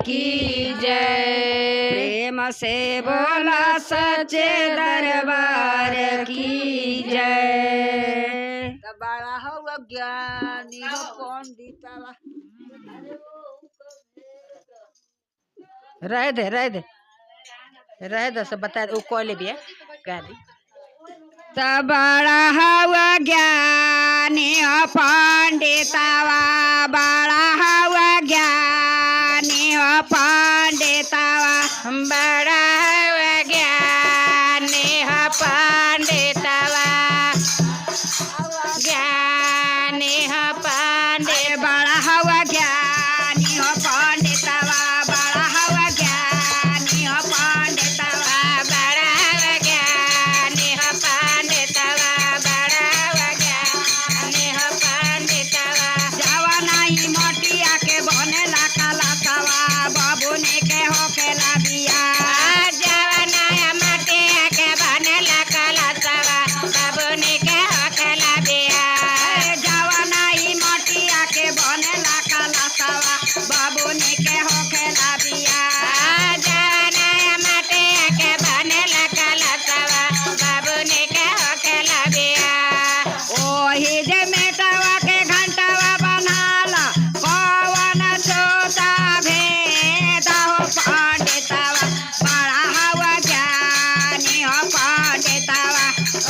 की जय। प्रेम से बोला सच्चे दरबार की जय। बाळा हो ज्ञानी हो पंडिता। रह दे सब बता वो कॉल भी है गा दी। बड़ा हवा ज्ञानी हो पंडितवा बड़ा हवा ज्ञानी हो पंडितवा बड़ा हवा ज्ञानी हो पंडितवा ज्ञानी हो पंडित बड़ा हवा ज्ञानी हो पंडितवा बड़ा हवा ज्ञानी हो पंडितवा बड़ा हवा ज्ञानी हो पंडितवा बड़ा हवा ज्ञानी हो पंडितवा जवाना ही मोटिया के बनेला कलसवा बाबूने के होकेला बिया जवाना मोटिया के बनेला कलसवा बाबूने के होकेला बिया जवाना ही मोटिया के बनेला कलसवा बाबूने के होकेला बिया जवाना मोटिया के बनेला कलसवा बाबूने के होकेला बिया ओही जे मेटावा के घंटावा बनाला पवन सोता भेद हो पंडितवा बड़ा हवा ज्ञानी हो पंडितवा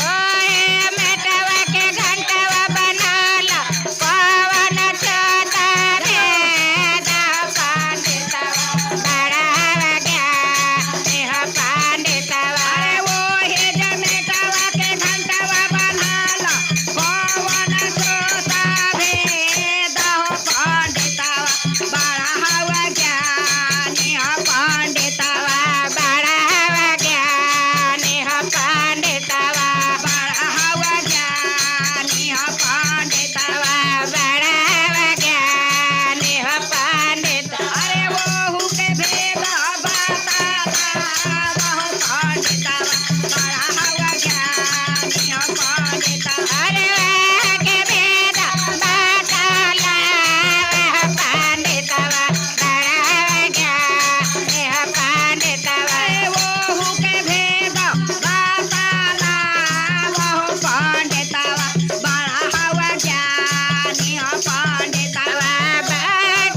ओहे मेटावा के घंटावा बनाला पवन सोता भेद हो पंडितवा बड़ा हवा ज्ञानी हो पंडितवा ओहे जे मेटावा के घंटावा बनाला पवन सोता भेद हो पंडितवा बड़ा हवा ज्ञानी हो पंडितवा बड़ा हवा ज्ञानी हो पंडितवा बड़ा हवा ज्ञानी हो पंडितवा बड़ा हवा ज्ञानी हो पंडित अरे वो के भेद बताला हो पंडितवा बड़ा हवा ज्ञानी हो पंडितवा अरे वो के भेद बताला हो पंडितवा बड़ा हवा ज्ञानी हो पंडितवा वो के भेद बताला हो पंडितवा बड़ा हवा ज्ञानी हो पंडितवा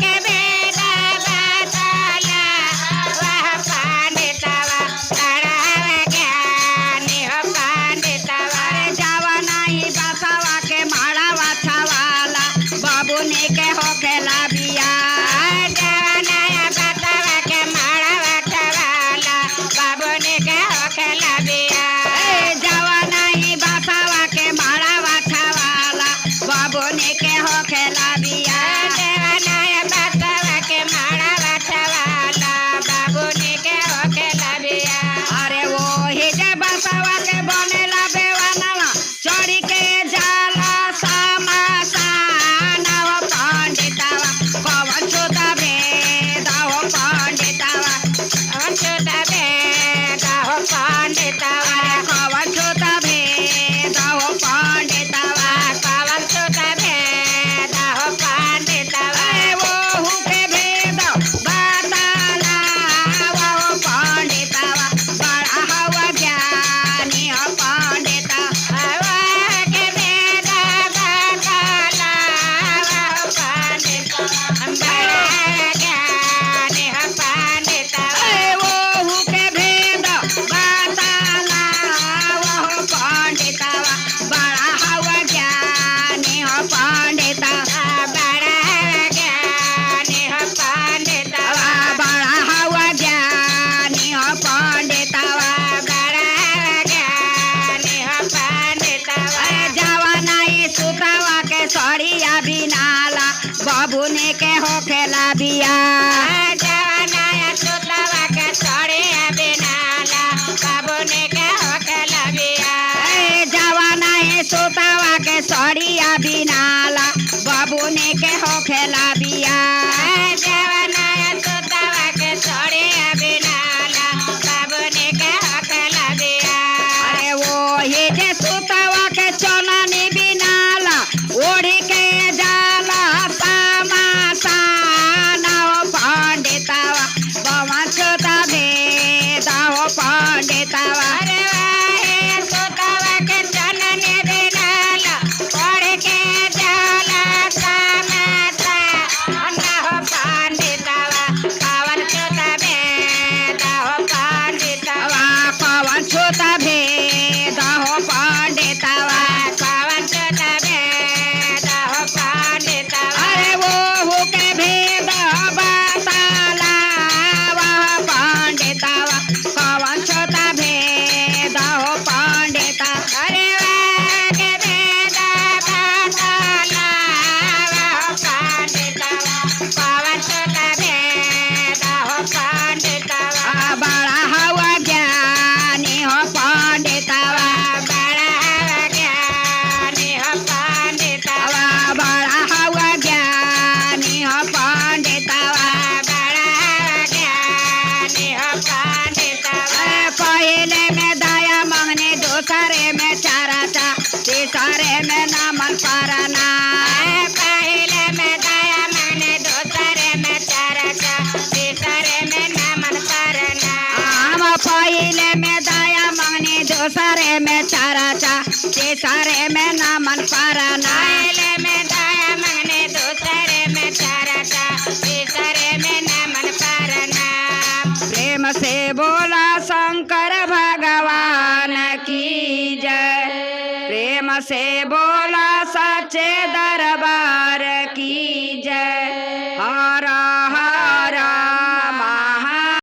के भेद बताला वह पंडितवा बड़ा हवा ज्ञानी हो पंडितवा जवाना ही बसवा के माड़ावा छवाला बाबूने के होकेला बिया जवाना बसवा के माड़ावा छवाला बाबूने के होकेला बिया जवाना ही बसवा के माड़ावा छवाला बाबूने के होकेला बिया जवाना बसवा के माड़ावा छवाला बाबूने के होकेला बिया अरे वो ही जे बसवा के बनेला बेवानवा चढ़ी के जाला समासान हो पंडितवा पवन छोटा भेद हो पंडितवा पवन छोटा भेद हो पंडितवा पवन छोटा भेद हो पंडितवा पवन छोटा भेद हो पंडितवा वो के भेद बताला हो पंडितवा बड़ा हवा ज्ञानी हो पंडितवा के भेद बताला हो पंडितवा बड़ा ज्ञानी हो पंडितवा वो के भेद बताला हो पंडितवा बड़ा हवा ज्ञानी हो पंडितवा बड़ा ज्ञानी हो पंडितवा बड़ा हवा ज्ञानी हो पंडितवा बड़ा ज्ञानी हो पंडितवा जवाना ही सुतवा के सड़िया बिनाला बाबूने के होकेला बिया जवाना सुतवा के सड़िया बिनाला बाबूने के होकेला बिया जवाना सुतवा के सड़िया बिनाला बाबूने के होकेला बिया जवाना सुतवा के सड़िया बिनाला बाबूने के होकेला बिया अरे वो ही जे सुतवा के चलनी बिनाला ओढ़ी के जाला समासान हो पंडितवा दूसरे में चर्चा तीसरे में नमन करना पहले में दया मांगने दूसरे में चर्चा तीसरे में नमन करना प्रेम से बोला शंकर भगवान की जय प्रेम से बोला